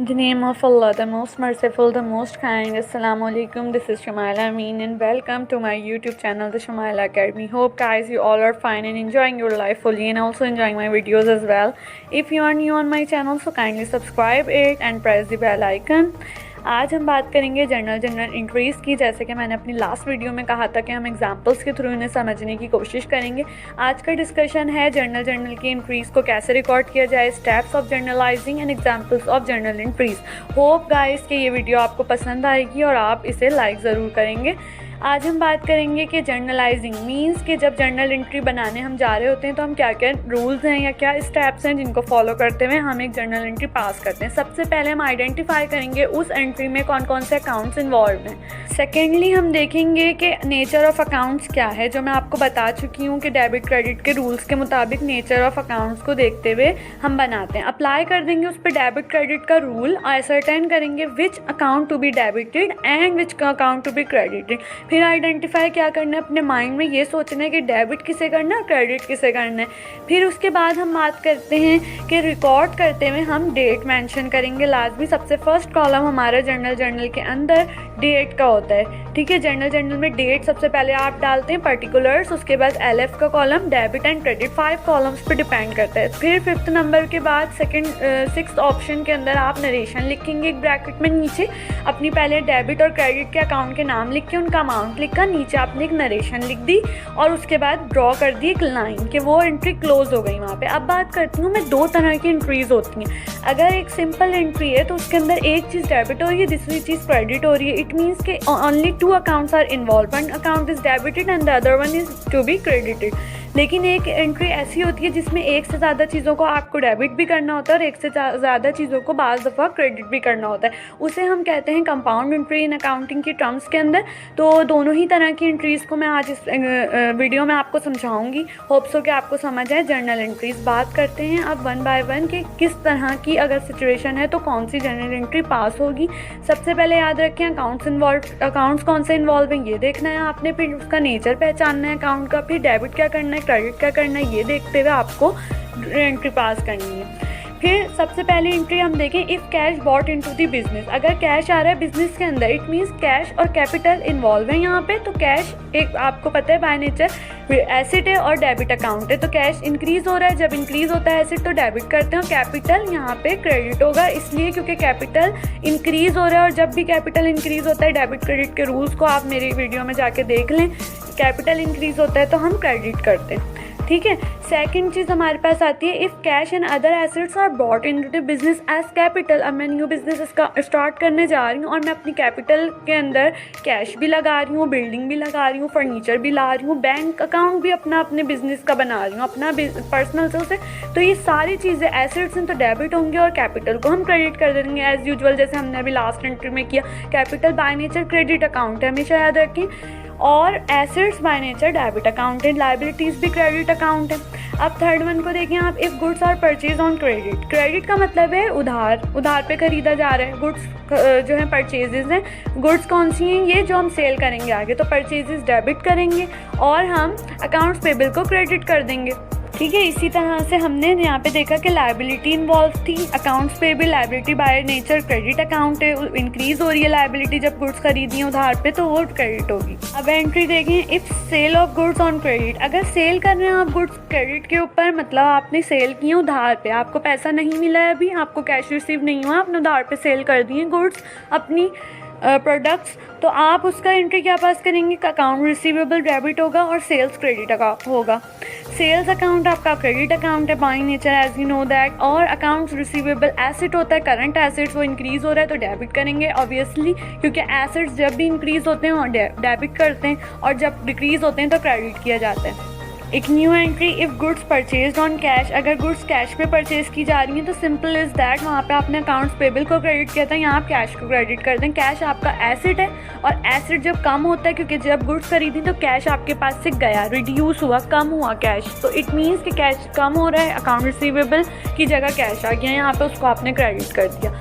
In the name of Allah, the most merciful, the most kind. Assalamu alaikum. This is Shumaila Amin and welcome to my YouTube channel, the Shumaila Academy. Hope guys you all are fine and enjoying your life fully and also enjoying my videos as well. If you are new on my channel, so kindly subscribe it and press the bell icon. आज हम बात करेंगे general entries की। जैसे कि मैंने अपनी last video में कहा था कि हम एग्जांपल्स के थ्रू इन्हें समझने की कोशिश करेंगे। आज का डिस्कशन है जनरल की इंट्रीज़ को कैसे रिकॉर्ड किया जाए, steps of journalising and examples of general entries. Hope guys कि ये वीडियो आपको पसंद आएगी और आप इसे लाइक ज़रूर करेंगे। आज हम बात करेंगे कि जर्नलाइजिंग मींस कि जब जर्नल एंट्री बनाने हम जा रहे होते हैं तो हम क्या क्या रूल्स हैं या क्या स्टेप्स हैं जिनको फॉलो करते हुए हम एक जर्नल एंट्री पास करते हैं। सबसे पहले हम आइडेंटिफाई करेंगे उस एंट्री में कौन कौन से अकाउंट्स इन्वॉल्व हैं। सेकेंडली हम देखेंगे कि नेचर ऑफ अकाउंट्स क्या है, जो मैं आपको बता चुकी हूँ कि डेबिट क्रेडिट के रूल्स के मुताबिक नेचर ऑफ अकाउंट्स को देखते हुए हम बनाते हैं। अप्लाई कर देंगे उस पर डेबिट क्रेडिट का रूल और असरटेन करेंगे which account to be debited and which account to be credited. फिर आइडेंटिफाई क्या करना है, अपने माइंड में ये सोचना है कि डेबिट किसे करना है, क्रेडिट किसे करना है। फिर उसके बाद हम बात करते हैं कि रिकॉर्ड करते हुए हम डेट मेंशन करेंगे लाजमी। सबसे फर्स्ट कॉलम हमारा जर्नल के अंदर डेट का होता है, ठीक है। जर्नल में डेट सबसे पहले आप डालते हैं, पर्टिकुलर्स, उसके बाद LF का column, debit and credit, 5 columns पे डिपेंड करता है। फिर 5th नंबर के बाद 6th ऑप्शन के अंदर आप नरेशन लिखेंगे एक ब्रैकेट में नीचे। अपनी पहले डेबिट और क्रेडिट के अकाउंट के नाम लिख के उनका अमाउंट लिखा, नीचे आपने एक नरेशन लिख दी और उसके बाद ड्रॉ कर दी एक लाइन कि वो एंट्री क्लोज हो गई वहाँ पे। अब बात करती हूँ मैं, 2 तरह की एंट्रीज होती हैं। अगर एक सिंपल एंट्री है तो उसके अंदर एक चीज़ डेबिट हो रही है, दूसरी चीज़ क्रेडिट हो रही है। इट मीन्स के only 2 accounts are involve, one account is debited and the other one is to be credited. लेकिन एक एंट्री ऐसी होती है जिसमें एक से ज़्यादा चीज़ों को आपको डेबिट भी करना होता है और एक से ज़्यादा चीज़ों को बाज़ दफ़ा क्रेडिट भी करना होता है। उसे हम कहते हैं कंपाउंड एंट्री इन अकाउंटिंग की टर्म्स के अंदर। तो दोनों ही तरह की एंट्रीज़ को मैं आज इस वीडियो में आपको समझाऊंगी। होप्स हो कि आपको समझ आए। जर्नल एंट्रीज़ बात करते हैं अब वन बाय वन कि किस तरह की अगर सिचुएशन है तो कौन सी जर्नल एंट्री पास होगी। सबसे पहले याद रखें अकाउंट्स कौन से इन्वॉल्व हैं ये देखना है आपने, फिर उसका नेचर पहचानना है अकाउंट का, फिर डेबिट क्या करना है, क्रेडिट क्या करना है, ये देखते हुए आपको एंट्री पास करनी है। फिर सबसे पहली एंट्री हम देखें, if cash bought into the business. अगर कैश आ रहा है बिजनेस के अंदर, इट मीन्स कैश और कैपिटल इन्वॉल्व है यहाँ पे। तो कैश एक आपको पता है बाय नेचर एसेट है और डेबिट अकाउंट है। तो कैश इंक्रीज़ हो रहा है, जब इंक्रीज़ होता है एसेट तो डेबिट करते हैं और कैपिटल यहाँ पे क्रेडिट होगा, इसलिए क्योंकि कैपिटल इंक्रीज़ हो रहा है। और जब भी कैपिटल इंक्रीज़ होता है, डेबिट क्रेडिट के रूल्स को आप मेरी वीडियो में जाके देख लें, कैपिटल इंक्रीज़ होता है तो हम क्रेडिट करते हैं, ठीक है। सेकंड चीज़ हमारे पास आती है, if cash and other assets are brought into the business as capital. अब मैं न्यू बिजनेस इसका स्टार्ट करने जा रही हूँ और मैं अपनी कैपिटल के अंदर कैश भी लगा रही हूँ, बिल्डिंग भी लगा रही हूँ, फर्नीचर भी ला रही हूँ, बैंक अकाउंट भी अपने बिजनेस का बना रही हूँ, अपना पर्सनल से। तो ये सारी चीज़ें एसेट्स हैं तो डेबिट होंगे और कैपिटल को हम क्रेडिट कर देंगे एज़ यूजुअल, जैसे हमने अभी लास्ट एंट्री में किया। Capital by nature credit account है, हमेशा याद रखें, और assets by nature debit account है, लायबिलिटीज़ भी क्रेडिट अकाउंट है। अब थर्ड वन को देखें आप, if goods are purchase on credit. Credit का मतलब है उधार पे ख़रीदा जा रहा है। गुड्स जो है परचेजेज हैं, गुड्स कौन सी हैं, ये जो हम सेल करेंगे आगे, तो परचेजेज डेबिट करेंगे और हम अकाउंट्स पेबल को क्रेडिट कर देंगे, ठीक है। इसी तरह से हमने यहाँ पे देखा कि लायबिलिटी इन्वॉल्व थी, अकाउंट्स पे भी liability bye nature credit account है, इंक्रीज हो रही है लायबिलिटी जब गुड्स खरीदी हैं उधार पे तो वो क्रेडिट होगी। अब एंट्री देखें, if sale of goods on credit. अगर सेल कर रहे हैं आप गुड्स क्रेडिट के ऊपर, मतलब आपने सेल किए उधार पे, आपको पैसा नहीं मिला है अभी, आपको कैश रिसीव नहीं हुआ, आपने उधार पे सेल कर दिए गुड्स अपनी प्रोडक्ट्स, तो आप उसका एंट्री क्या पास करेंगे, अकाउंट रिसीवेबल डेबिट होगा और सेल्स क्रेडिट होगा। सेल्स अकाउंट आपका क्रेडिट अकाउंट है by nature as you know that, और अकाउंट्स रिसीवेबल एसेट होता है, करंट एसेट्स, वो इंक्रीज़ हो रहा है तो डेबिट करेंगे ऑब्वियसली, क्योंकि एसेट्स जब भी इंक्रीज़ होते हैं और डेबिट करते हैं और जब डिक्रीज़ होते हैं तो क्रेडिट किया जाता है। एक new entry, if goods purchase on cash. अगर गुड्स कैश पे परचेज की जा रही हैं तो सिंपल इज़ दैट, वहाँ पे आपने अकाउंट्स पेबल को क्रेडिट किया था, यहाँ आप कैश को क्रेडिट कर दें। कैश आपका एसेट है और एसेट जब कम होता है, क्योंकि जब गुड्स खरीदी तो कैश आपके पास से गया, रिड्यूस हुआ, कम हुआ कैश, तो इट मीन्स कि कैश कम हो रहा है, अकाउंट रिसीवेबल की जगह कैश आ गया, यहाँ पर उसको आपने क्रेडिट कर दिया।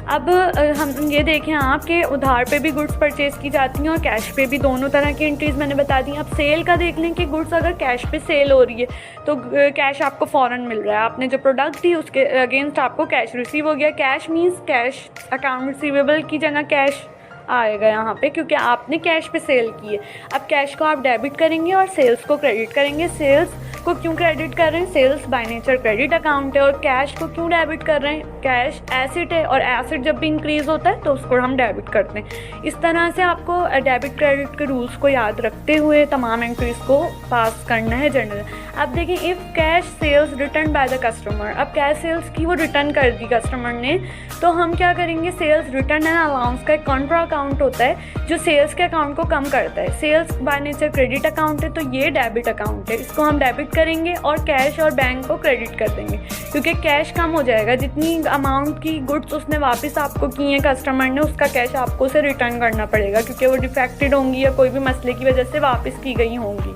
अब हम ये देखें आप कि उधार पे भी गुड्स परचेज़ की जाती हैं और कैश पे भी, दोनों तरह की एंट्रीज़ मैंने बता दी। अब सेल का देख लें कि गुड्स अगर कैश पे सेल हो रही है तो कैश आपको फ़ौरन मिल रहा है, आपने जो प्रोडक्ट दी उसके अगेंस्ट आपको कैश रिसीव हो गया। Cash means cash account receivable की जगह कैश आएगा यहाँ पे, क्योंकि आपने कैश पे सेल की है। अब कैश को आप डेबिट करेंगे और सेल्स को क्रेडिट करेंगे। सेल्स को क्यों क्रेडिट कर रहे हैं? Sales by nature credit account है। और कैश को क्यों डेबिट कर रहे हैं? कैश एसेट है और एसेट जब भी इंक्रीज़ होता है तो उसको हम डेबिट करते हैं। इस तरह से आपको डेबिट क्रेडिट के रूल्स को याद रखते हुए तमाम एंट्रीज़ को पास करना है जनरल। अब देखिए, if cash sales return by the customer, अब कैश सेल्स की वो रिटर्न कर दी कस्टमर ने, तो हम क्या करेंगे? सेल्स रिटर्न एंड अलाउंस का एक कॉन्ट्रा अकाउंट होता है जो सेल्स के अकाउंट को कम करता है। Sales by nature credit account है, तो ये डेबिट अकाउंट है, इसको हम डेबिट करेंगे और कैश और बैंक को क्रेडिट कर देंगे, क्योंकि कैश कम हो जाएगा। जितनी अमाउंट की गुड्स उसने वापस आपको की हैं कस्टमर ने, उसका कैश आपको उसे रिटर्न करना पड़ेगा, क्योंकि वो डिफेक्टेड होंगी या कोई भी मसले की वजह से वापस की गई होंगी।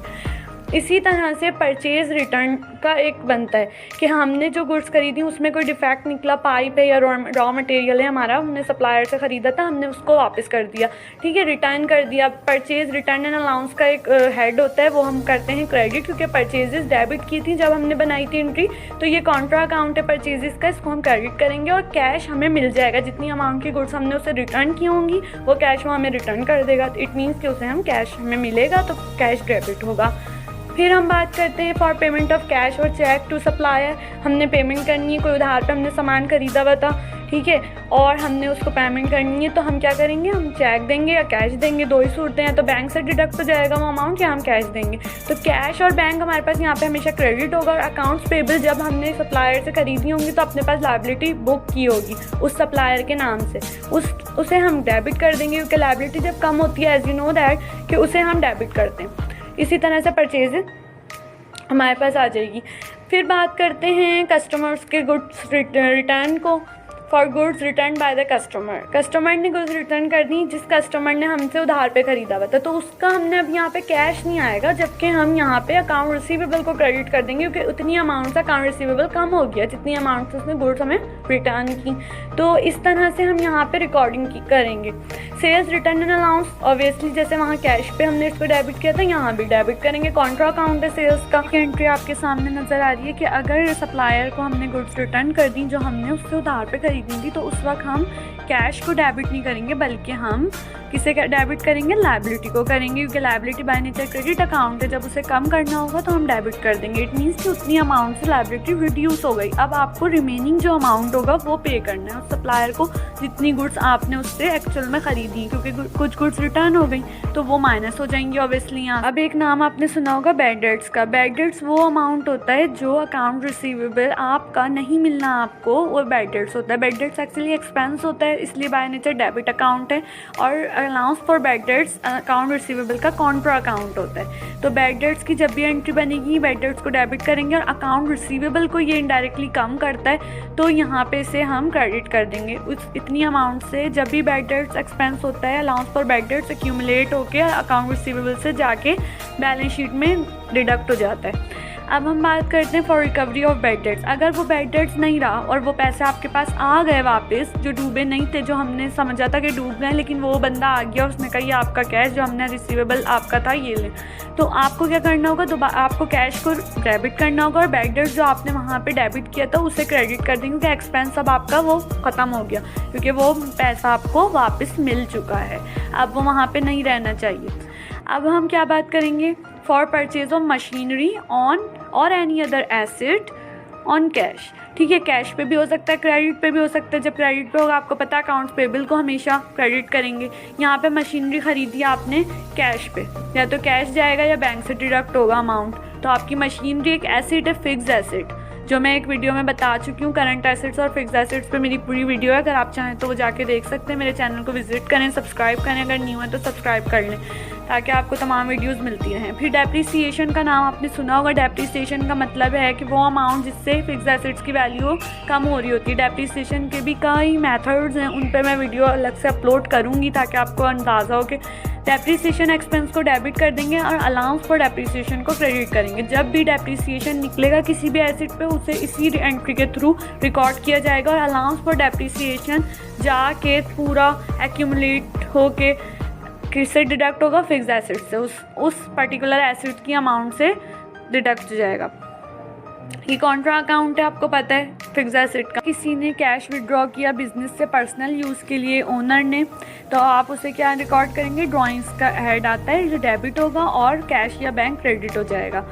इसी तरह से परचेज़ रिटर्न का एक बनता है कि हमने जो गुड्स खरीदी उसमें कोई डिफेक्ट निकला, पाइप है या रॉ मटेरियल है हमारा, हमने सप्लायर से ख़रीदा था, हमने उसको वापस कर दिया, ठीक है, रिटर्न कर दिया। परचेज़ रिटर्न एंड अलाउंस का एक हेड होता है, वो हम करते हैं क्रेडिट, क्योंकि परचेजेस डेबिट की थी जब हमने बनाई थी एंट्री, तो ये कॉन्ट्रा अकाउंट है परचेजेस का, इसको हम क्रेडिट करेंगे और कैश हमें मिल जाएगा। जितनी अमाउंट की गुड्स हमने उसे रिटर्न की होंगी वो कैश वो हमें रिटर्न कर देगा। इट मीन्स कि उसे हम कैश हमें मिलेगा तो कैश डेबिट होगा। फिर हम बात करते हैं फॉर पेमेंट ऑफ कैश और चेक टू सप्लायर। हमने पेमेंट करनी है, कोई उधार पे हमने सामान खरीदा हुआ था, ठीक है, और हमने उसको पेमेंट करनी है, तो हम क्या करेंगे? हम चेक देंगे या कैश देंगे, दो ही सूरतें हैं। तो बैंक से डिडक्ट हो जाएगा वो अमाउंट या हम कैश देंगे। तो कैश और बैंक हमारे पास यहाँ पे हमेशा क्रेडिट होगा। और अकाउंट्स पेबल जब हमने सप्लायर से खरीदी होंगी तो अपने पास लायबिलिटी बुक की होगी उस सप्लायर के नाम से, उसे हम डेबिट कर देंगे, क्योंकि लायबिलिटी जब कम होती है, एज यू नो दैट, कि उसे हम डेबिट करते हैं। इसी तरह से परचेज हमारे पास आ जाएगी। फिर बात करते हैं कस्टमर्स के गुड्स रिटर्न को। For goods return by the customer, customer ने गुड्स रिटर्न करनी जिस कस्टमर ने हमसे उधार पे ख़रीदा हुआ था, तो उसका हमने अब यहाँ पे कैश नहीं आएगा, जबकि हम यहाँ पे अकाउंट रिसीवेबल को क्रेडिट कर देंगे, क्योंकि उतनी अमाउंट से अकाउंट रिसीवेबल कम हो गया जितनी अमाउंट से उसने गुड्स हमें रिटर्न की। तो इस तरह से हम यहाँ पे रिकॉर्डिंग करेंगे। Sales return and allowance, obviously जैसे वहाँ कैश पे हमने इसको डेबिट किया था, यहाँ भी डेबिट करेंगे। कॉन्ट्रा अकाउंट है सेल्स का। एंट्री आपके सामने नज़र आ रही है कि अगर सप्लायर को हमने गुड्स रिटर्न कर दी जो हमने उससे उधार पे खरीदी थी, तो उस वक्त हम कैश को डेबिट नहीं करेंगे, बल्कि हम किसे डेबिट करेंगे? लायबिलिटी को करेंगे, क्योंकि liability bye nature credit account है। जब उसे कम करना होगा तो हम डेबिट कर देंगे। इट मीन्स कि उतनी अमाउंट से लायबिलिटी रिड्यूस हो गई। अब आपको रिमेनिंग जो अमाउंट होगा वो पे करना है उस सप्लायर को, जितनी गुड्स आपने उससे एक्चुअल में ख़रीदी, क्योंकि कुछ गुड्स रिटर्न हो गई तो वो माइनस हो जाएंगी ऑब्वियसली यहाँ। अब एक नाम आपने सुना होगा बैड डेट्स का। बैड डेट्स वो अमाउंट होता है जो अकाउंट रिसीवेबल आपका नहीं मिलना आपको, वो बैड डेट्स होता है। बैड डेट्स एक्चुअली एक्सपेंस होता है, इसलिए बाय नेचर डेबिट अकाउंट है। और allowance for bad debts account receivable का कॉन्ट्रा अकाउंट होता है। तो बैड डेट्स की जब भी एंट्री बनेगी, बैड डेट्स को डेबिट करेंगे और अकाउंट रिसीवेबल को ये इनडायरेक्टली कम करता है, तो यहाँ पे से हम क्रेडिट कर देंगे उस इतनी अमाउंट से। जब भी बैड डेट्स एक्सपेंस होता है, allowance for bad debts accumulate होकर अकाउंट रिसीवेबल से जाके बैलेंस शीट में डिडक्ट हो जाता है। अब हम बात करते हैं for recovery of bad debts. अगर वो बैड डेट्स नहीं रहा और वो पैसे आपके पास आ गए वापस, जो डूबे नहीं थे, जो हमने समझा था कि डूब गए, लेकिन वो बंदा आ गया और उसने कहा ये आपका कैश जो हमने रिसीवेबल आपका था ये ले, तो आपको क्या करना होगा? आपको कैश को डेबिट करना होगा और बैड डेट्स जो आपने वहाँ पे डेबिट किया था उसे क्रेडिट कर देंगे, क्योंकि एक्सपेंस अब आपका वो ख़त्म हो गया, क्योंकि वो पैसा आपको वापस मिल चुका है, अब वो वहाँ पर नहीं रहना चाहिए। अब हम क्या बात करेंगे? For purchase of machinery on और any other asset on cash. ठीक है, कैश पे भी हो सकता है, क्रेडिट पे भी हो सकता है। जब क्रेडिट पे होगा आपको पता है अकाउंट्स पेबल को हमेशा क्रेडिट करेंगे। यहाँ पे मशीनरी ख़रीदी आपने कैश पे, या तो कैश जाएगा या बैंक से डिडक्ट होगा अमाउंट। तो आपकी मशीनरी एक एसेट है, फिक्स एसेट, जो मैं एक वीडियो में बता चुकी हूँ। करंट एसेट्स और फिक्स एसेट्स पे मेरी पूरी वीडियो है, अगर आप चाहें तो वो जाके देख सकते हैं। मेरे चैनल को विजिट करें, सब्सक्राइब करें, अगर न्यू है तो सब्सक्राइब कर लें ताकि आपको तमाम वीडियोस मिलती रहें। फिर डेप्रिसिएशन का नाम आपने सुना होगा। डेप्रिसिएशन का मतलब है कि वो अमाउंट जिससे फिक्स एसेट्स की वैल्यू कम हो रही होती है। डेप्रिसिएशन के भी कई मेथड्स हैं, उन पर मैं वीडियो अलग से अपलोड करूँगी ताकि आपको अंदाज़ा हो कि डेप्रिसिएशन एक्सपेंस को डेबिट कर देंगे और अलाउंस फॉर डेप्रिसिएशन को क्रेडिट करेंगे। जब भी डेप्रिसिएशन निकलेगा किसी भी एसेट पे, उसे इसी एंट्री के थ्रू रिकॉर्ड किया जाएगा और अलाउंस फॉर डेप्रिसिएशन जाके पूरा एक्यूमुलेट होके किससे डिडक्ट होगा, फिक्स एसेट से, उस पर्टिकुलर एसेट की अमाउंट से डिडक्ट जाएगा। ये कॉन्ट्रा अकाउंट है, आपको पता है, फिक्स एसेट का। किसी ने कैश विड्रॉ किया बिजनेस से पर्सनल यूज़ के लिए ओनर ने, तो आप उसे क्या रिकॉर्ड करेंगे, ड्राइंग्स का हेड आता है जो डेबिट होगा और कैश या बैंक क्रेडिट हो जाएगा।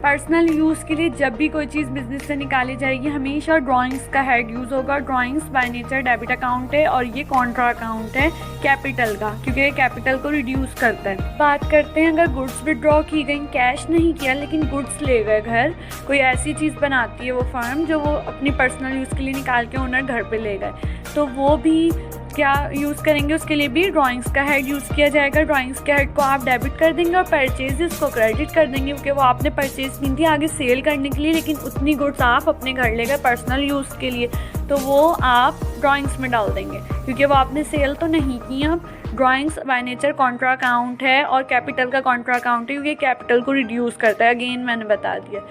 पर्सनल यूज़ के लिए जब भी कोई चीज़ बिजनेस से निकाली जाएगी हमेशा ड्राइंग्स का हेड यूज़ होगा। Drawings bye nature debit account है और ये कॉन्ट्रा अकाउंट है कैपिटल का, क्योंकि ये कैपिटल को रिड्यूस करता है। बात करते हैं अगर गुड्स विड्रॉ की गई, कैश नहीं किया लेकिन गुड्स ले गए घर, कोई ऐसी चीज़ बनाती है वो फर्म जो वो अपनी पर्सनल यूज़ के लिए निकाल के ओनर घर पे ले गए, तो वो भी क्या यूज़ करेंगे, उसके लिए भी ड्राइंग्स का हेड यूज़ किया जाएगा। ड्राइंग्स के हेड को आप डेबिट कर देंगे और परचेजेस को क्रेडिट कर देंगे, क्योंकि वो आपने परचेज की थी आगे सेल करने के लिए, लेकिन उतनी गुड्स आप अपने घर ले गए पर्सनल यूज़ के लिए, तो वो आप ड्राइंग्स में डाल देंगे क्योंकि वो आपने सेल तो नहीं की। अब drawings by nature Contra account है और कैपिटल का कॉन्ट्रा अकाउंट है क्योंकि कैपिटल को रिड्यूस करता है, अगेन मैंने बता दिया।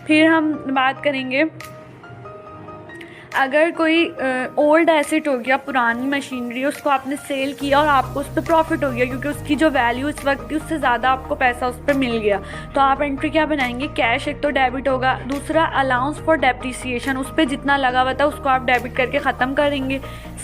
फिर हम बात करेंगे अगर कोई ओल्ड एसेट हो गया, पुरानी मशीनरी, उसको आपने सेल किया और आपको उस पर प्रॉफिट हो गया क्योंकि उसकी जो वैल्यू इस वक्त थी उससे ज़्यादा आपको पैसा उस पर मिल गया, तो आप एंट्री क्या बनाएंगे, कैश एक तो डेबिट होगा, दूसरा अलाउंस फॉर डेप्रिसिएशन, उस पर जितना लगा हुआ था उसको आप डेबिट करके ख़त्म करेंगे।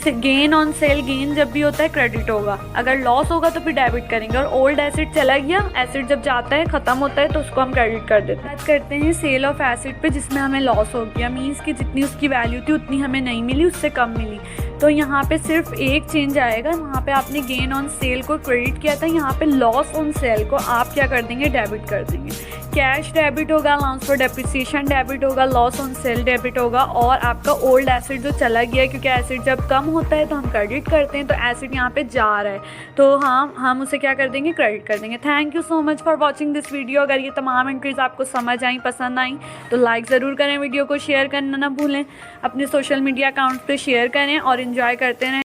गेन ऑन सेल, गेन जब भी होता है क्रेडिट होगा, अगर लॉस होगा तो फिर डेबिट करेंगे। और ओल्ड एसेट चला गया, एसेट जब जाता है ख़त्म होता है तो उसको हम क्रेडिट कर देते हैं। बात करते हैं सेल ऑफ एसेट पे जिसमें हमें लॉस हो गया, मीन्स कि जितनी उसकी वैल्यू थी उतनी हमें नहीं मिली, उससे कम मिली, तो यहाँ पे सिर्फ एक चेंज आएगा। वहाँ पे आपने गेन ऑन सेल को क्रेडिट किया था, यहाँ पे लॉस ऑन सेल को आप क्या कर देंगे, डेबिट कर देंगे। कैश डेबिट होगा, अलाउंस फॉर डेप्रिसिएशन डेबिट होगा, लॉस ऑन सेल डेबिट होगा और आपका ओल्ड एसेट जो चला गया, क्योंकि एसेट जब कम होता है तो हम क्रेडिट करते हैं, तो एसेट यहाँ पे जा रहा है तो हम उसे क्या कर देंगे, क्रेडिट कर देंगे। Thank you so much for watching this video. अगर ये तमाम एंट्रीज आपको समझ आई, पसंद आई तो लाइक ज़रूर करें, वीडियो को शेयर करना ना भूलें, अपने सोशल मीडिया अकाउंट पर शेयर करें और इन्जॉय करते रहें।